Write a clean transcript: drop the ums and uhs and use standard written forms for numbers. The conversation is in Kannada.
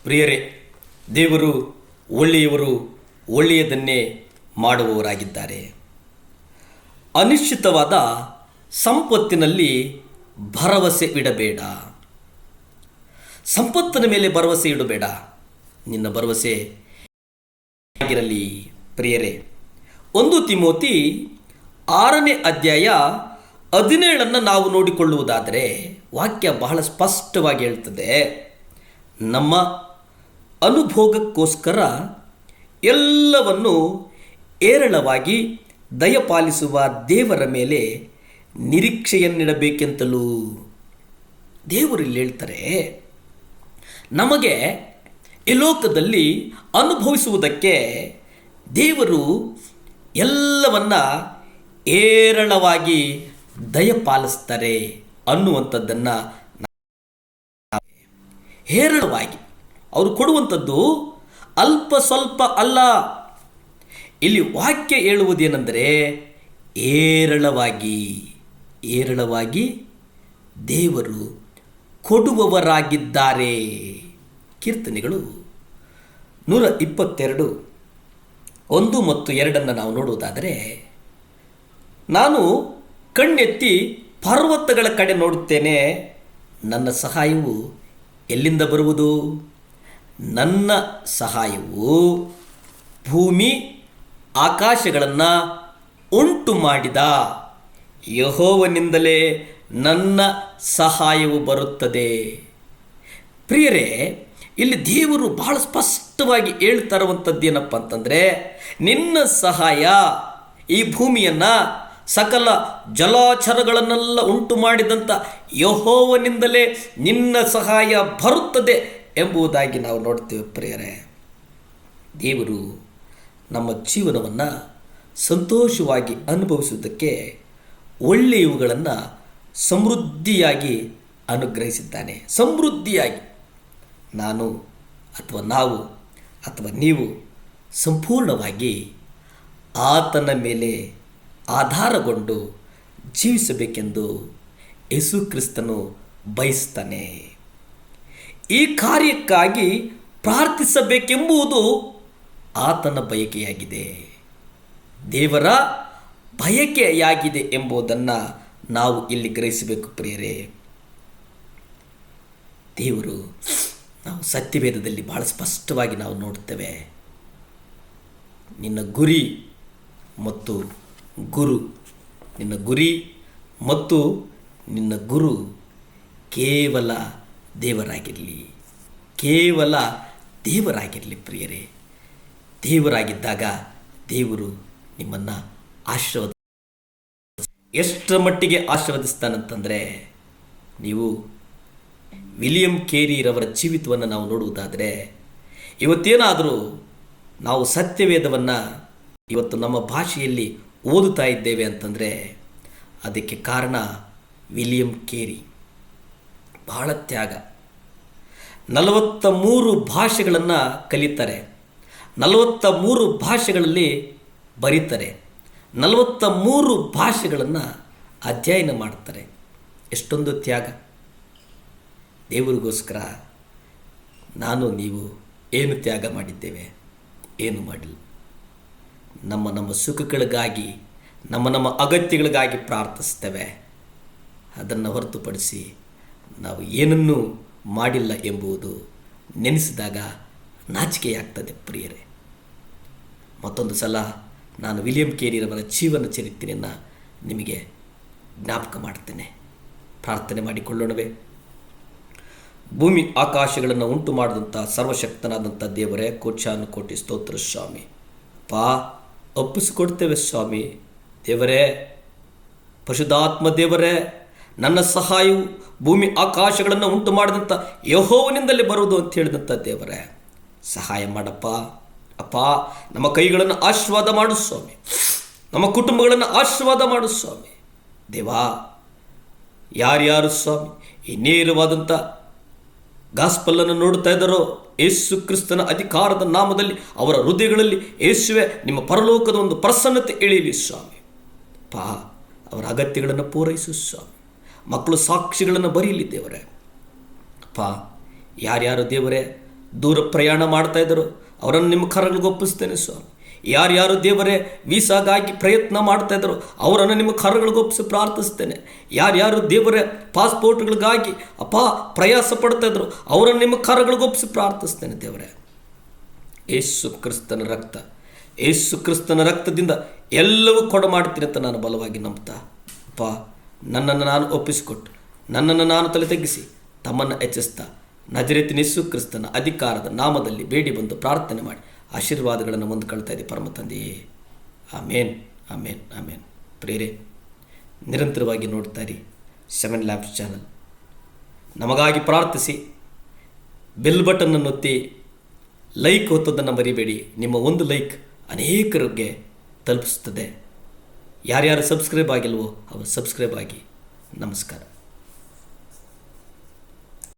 ಪ್ರಿಯರೇ, ದೇವರು ಒಳ್ಳೆಯವರು, ಒಳ್ಳೆಯದನ್ನೇ ಮಾಡುವವರಾಗಿದ್ದಾರೆ. ಅನಿಶ್ಚಿತವಾದ ಸಂಪತ್ತಿನಲ್ಲಿ ಭರವಸೆ ಇಡಬೇಡ. ಸಂಪತ್ತಿನ ಮೇಲೆ ಭರವಸೆ ಇಡಬೇಡ. ನಿನ್ನ ಭರವಸೆ ಆಗಿರಲಿ. ಪ್ರಿಯರೇ, 1 ತಿಮೋತಿ 6ನೇ ಅಧ್ಯಾಯ 17 ನಾವು ನೋಡಿಕೊಳ್ಳುವುದಾದರೆ ವಾಕ್ಯ ಬಹಳ ಸ್ಪಷ್ಟವಾಗಿ ಹೇಳ್ತದೆ, ನಮ್ಮ ಅನುಭೋಗಕ್ಕೋಸ್ಕರ ಎಲ್ಲವನ್ನು ಏರಳವಾಗಿ ದಯಪಾಲಿಸುವ ದೇವರ ಮೇಲೆ ನಿರೀಕ್ಷೆಯನ್ನಿಡಬೇಕೆಂತಲೂ. ದೇವರು ಇಲ್ಲಿ ಹೇಳ್ತಾರೆ, ನಮಗೆ ಈ ಲೋಕದಲ್ಲಿ ಅನುಭವಿಸುವುದಕ್ಕೆ ದೇವರು ಎಲ್ಲವನ್ನ ಏರಳವಾಗಿ ದಯಪಾಲಿಸ್ತಾರೆ ಅನ್ನುವಂಥದ್ದನ್ನು, ಹೇರಳವಾಗಿ ಅವರು ಕೊಡುವಂಥದ್ದು ಅಲ್ಪ ಸ್ವಲ್ಪ ಅಲ್ಲ. ಇಲ್ಲಿ ವಾಕ್ಯ ಹೇಳುವುದೇನೆಂದರೆ ಏರಳವಾಗಿ ಏರಳವಾಗಿ ದೇವರು ಕೊಡುವವರಾಗಿದ್ದಾರೆ. ಕೀರ್ತನೆಗಳು 122 1 ಮತ್ತು 2 ನಾವು ನೋಡುವುದಾದರೆ, ನಾನು ಕಣ್ಣೆತ್ತಿ ಪರ್ವತಗಳ ಕಡೆ ನೋಡುತ್ತೇನೆ, ನನ್ನ ಸಹಾಯವು ಎಲ್ಲಿಂದ ಬರುವುದು? ನನ್ನ ಸಹಾಯವು ಭೂಮಿ ಆಕಾಶಗಳನ್ನು ಉಂಟು ಮಾಡಿದ ಯೆಹೋವನಿಂದಲೇ ನನ್ನ ಸಹಾಯವು ಬರುತ್ತದೆ. ಪ್ರಿಯರೇ, ಇಲ್ಲಿ ದೇವರು ಬಹಳ ಸ್ಪಷ್ಟವಾಗಿ ಹೇಳ್ತಾ ಇರುವಂಥದ್ದು ಏನಪ್ಪ ಅಂತಂದರೆ, ನಿನ್ನ ಸಹಾಯ ಈ ಭೂಮಿಯನ್ನು ಸಕಲ ಜಲಾಚರಗಳನ್ನೆಲ್ಲ ಉಂಟು ಮಾಡಿದಂಥ ಯೆಹೋವನಿಂದಲೇ ನಿನ್ನ ಸಹಾಯ ಬರುತ್ತದೆ ಎಂಬುದಾಗಿ ನಾವು ನೋಡ್ತೇವೆ. ಪ್ರಿಯರೇ, ದೇವರು ನಮ್ಮ ಜೀವನವನ್ನು ಸಂತೋಷವಾಗಿ ಅನುಭವಿಸುವುದಕ್ಕೆ ಒಳ್ಳೆಯವುಗಳನ್ನು ಸಮೃದ್ಧಿಯಾಗಿ ಅನುಗ್ರಹಿಸಿದ್ದಾನೆ. ಸಮೃದ್ಧಿಯಾಗಿ ನಾನು ಅಥವಾ ನಾವು ಅಥವಾ ನೀವು ಸಂಪೂರ್ಣವಾಗಿ ಆತನ ಮೇಲೆ ಆಧಾರಗೊಂಡು ಜೀವಿಸಬೇಕೆಂದು ಯೇಸು ಕ್ರಿಸ್ತನು ಬಯಸ್ತಾನೆ. ಈ ಕಾರ್ಯಕ್ಕಾಗಿ ಪ್ರಾರ್ಥಿಸಬೇಕೆಂಬುದು ಆತನ ಬಯಕೆಯಾಗಿದೆ, ದೇವರ ಬಯಕೆಯಾಗಿದೆ ಎಂಬುದನ್ನು ನಾವು ಇಲ್ಲಿ ಗ್ರಹಿಸಬೇಕು. ಪ್ರಿಯರೇ, ದೇವರು, ನಾವು ಸತ್ಯವೇದದಲ್ಲಿ ಬಹಳ ಸ್ಪಷ್ಟವಾಗಿ ನಾವು ನೋಡ್ತೇವೆ, ನಿನ್ನ ಗುರಿ ಮತ್ತು ಗುರು, ನಿನ್ನ ಗುರಿ ಮತ್ತು ನಿನ್ನ ಗುರು ಕೇವಲ ದೇವರಾಗಿರಲಿ, ಕೇವಲ ದೇವರಾಗಿರಲಿ. ಪ್ರಿಯರೇ, ದೇವರಾಗಿದ್ದಾಗ ದೇವರು ನಿಮ್ಮನ್ನು ಎಷ್ಟರ ಮಟ್ಟಿಗೆ ಆಶೀರ್ವದಿಸ್ತಾನಂತಂದರೆ, ನೀವು ವಿಲಿಯಂ ಕೇರಿರವರ ಜೀವಿತವನ್ನು ನಾವು ನೋಡುವುದಾದರೆ, ಇವತ್ತೇನಾದರೂ ನಾವು ಸತ್ಯವೇದವನ್ನು ಇವತ್ತು ನಮ್ಮ ಭಾಷೆಯಲ್ಲಿ ಓದುತ್ತಾ ಇದ್ದೇವೆ ಅಂತಂದರೆ ಅದಕ್ಕೆ ಕಾರಣ ವಿಲಿಯಂ ಕೇರಿ. ಬಹಳ ತ್ಯಾಗ. 43 ಭಾಷೆಗಳನ್ನು ಕಲಿತಾರೆ, 43 ಭಾಷೆಗಳಲ್ಲಿ ಬರೀತಾರೆ, 43 ಭಾಷೆಗಳನ್ನು ಅಧ್ಯಯನ ಮಾಡ್ತಾರೆ. ಎಷ್ಟೊಂದು ತ್ಯಾಗ ದೇವರಿಗೋಸ್ಕರ. ನಾನು ನೀವು ಏನು ತ್ಯಾಗ ಮಾಡಿದ್ದೇವೆ? ಏನು ಮಾಡಿಲ್ಲ. ನಮ್ಮ ಸುಖಗಳಿಗಾಗಿ, ನಮ್ಮ ಅಗತ್ಯಗಳಿಗಾಗಿ ಪ್ರಾರ್ಥಿಸ್ತೇವೆ. ಅದನ್ನು ಹೊರತುಪಡಿಸಿ ನಾವು ಏನನ್ನೂ ಮಾಡಿಲ್ಲ ಎಂಬುದು ನೆನೆಸಿದಾಗ ನಾಚಿಕೆಯಾಗ್ತದೆ. ಪ್ರಿಯರೇ, ಮತ್ತೊಂದು ಸಲ ನಾನು ವಿಲಿಯಂ ಕೇರಿರವರ ಜೀವನ ಚರಿತ್ರೆಯನ್ನು ನಿಮಗೆ ಜ್ಞಾಪಕ ಮಾಡ್ತೇನೆ. ಪ್ರಾರ್ಥನೆ ಮಾಡಿಕೊಳ್ಳೋಣವೇ? ಭೂಮಿ ಆಕಾಶಗಳನ್ನು ಉಂಟು ಮಾಡಿದಂಥ ಸರ್ವಶಕ್ತನಾದಂಥ ದೇವರೇ, ಕೋಟಿ ಸ್ತೋತ್ರ ಸ್ವಾಮಿ. ಒಪ್ಪಿಸಿಕೊಡ್ತೇವೆ ಸ್ವಾಮಿ. ದೇವರೇ, ಪರಿಶುದ್ಧಾತ್ಮ ದೇವರೇ, ನನ್ನ ಸಹಾಯವು ಭೂಮಿ ಆಕಾಶಗಳನ್ನು ಉಂಟು ಮಾಡಿದಂಥ ಯೆಹೋವನಿಂದಲೇ ಬರುವುದು ಅಂತ ಹೇಳಿದಂಥ ದೇವರೇ, ಸಹಾಯ ಮಾಡಪ್ಪ. ಅಪ್ಪ, ನಮ್ಮ ಕೈಗಳನ್ನು ಆಶೀರ್ವಾದ ಮಾಡು ಸ್ವಾಮಿ, ನಮ್ಮ ಕುಟುಂಬಗಳನ್ನು ಆಶೀರ್ವಾದ ಮಾಡು ಸ್ವಾಮಿ. ದೇವಾ, ಯಾರ್ಯಾರು ಸ್ವಾಮಿ ಈ ನೇರವಾದಂಥ ಗಾಸ್ಪಲ್ಲನ್ನು ನೋಡ್ತಾ ಇದ್ದಾರೋ, ಯೇಸು ಕ್ರಿಸ್ತನ ಅಧಿಕಾರದ ನಾಮದಲ್ಲಿ ಅವರ ಹೃದಯಗಳಲ್ಲಿ ಯೇಸುವೆ ನಿಮ್ಮ ಪರಲೋಕದ ಒಂದು ಪ್ರಸನ್ನತೆ ಇಳಿಯಲಿ ಸ್ವಾಮಿ. ಅವರ ಅಗತ್ಯಗಳನ್ನು ಪೂರೈಸು ಸ್ವಾಮಿ. ಮಕ್ಕಳು ಸಾಕ್ಷಿಗಳನ್ನು ಬರೀಲಿ ದೇವರೇ. ಯಾರ್ಯಾರು ದೇವರೇ ದೂರ ಪ್ರಯಾಣ ಮಾಡ್ತಾ ಇದ್ದಾರೋ ಅವರನ್ನು ನಿಮ್ಮ ಕರಗಳಿಗೆ ಒಪ್ಪಿಸ್ತೇನೆ ಸ್ವಾಮಿ. ಯಾರ್ಯಾರು ದೇವರೇ ವೀಸಾಗಾಗಿ ಪ್ರಯತ್ನ ಮಾಡ್ತಾ ಇದ್ದಾರೋ ಅವರನ್ನು ನಿಮ್ಮ ಕರಗಳಿಗೆ ಒಪ್ಪಿಸಿ ಪ್ರಾರ್ಥಿಸ್ತೇನೆ. ಯಾರ್ಯಾರು ದೇವರೇ ಪಾಸ್ಪೋರ್ಟ್ಗಳಿಗಾಗಿ ಪ್ರಯಾಸ ಪಡ್ತಾ ಇದ್ರು ಅವರನ್ನು ನಿಮ್ಮ ಕರಗಳಿಗೆ ಒಪ್ಪಿಸಿ ಪ್ರಾರ್ಥಿಸ್ತೇನೆ ದೇವರೇ. ಯೇಸು ಕ್ರಿಸ್ತನ ರಕ್ತ, ಯೇಸು ಕ್ರಿಸ್ತನ ರಕ್ತದಿಂದ ಎಲ್ಲವೂ ಕೊಡ ಮಾಡ್ತೀನಿ ಅಂತ ನಾನು ಬಲವಾಗಿ ನಂಬ್ತಾ ನನ್ನನ್ನು ನಾನು ಒಪ್ಪಿಸಿಕೊಟ್ಟು ನನ್ನನ್ನು ನಾನು ತಲೆ ತಗ್ಗಿಸಿ ತಮ್ಮನ್ನು ಹೆಚ್ಚಿಸ್ತಾ ನಜರೇತಿನ ಯೇಸು ಕ್ರಿಸ್ತನ ಅಧಿಕಾರದ ನಾಮದಲ್ಲಿ ಬೇಡಿ ಬಂದು ಪ್ರಾರ್ಥನೆ ಮಾಡಿ ಆಶೀರ್ವಾದಗಳನ್ನು ಹೊಂದ್ಕೊಳ್ತಾ ಇದ್ದೀವಿ ಪರಮ ತಂದೆಯೇ. ಆಮೇನ್, ಆಮೇನ್, ಆಮೇನ್. ಪ್ರೇರೆ ನಿರಂತರವಾಗಿ ನೋಡ್ತಾ ಇರಿ 7 ಲ್ಯಾಂಪ್ಸ್ ಚಾನಲ್. ನಮಗಾಗಿ ಪ್ರಾರ್ಥಿಸಿ, ಬೆಲ್ ಬಟನ್ನನ್ನು ಒತ್ತಿ, ಲೈಕ್ ಒತ್ತೋದನ್ನು ಮರಿಬೇಡಿ. ನಿಮ್ಮ ಒಂದು ಲೈಕ್ ಅನೇಕರಿಗೆ ತಲುಪಿಸ್ತದೆ. ಯಾರ್ಯಾರು ಸಬ್ಸ್ಕ್ರೈಬ್ ಆಗಿಲ್ವೋ ಅವರು ಸಬ್ಸ್ಕ್ರೈಬ್ ಆಗಿ. ನಮಸ್ಕಾರ.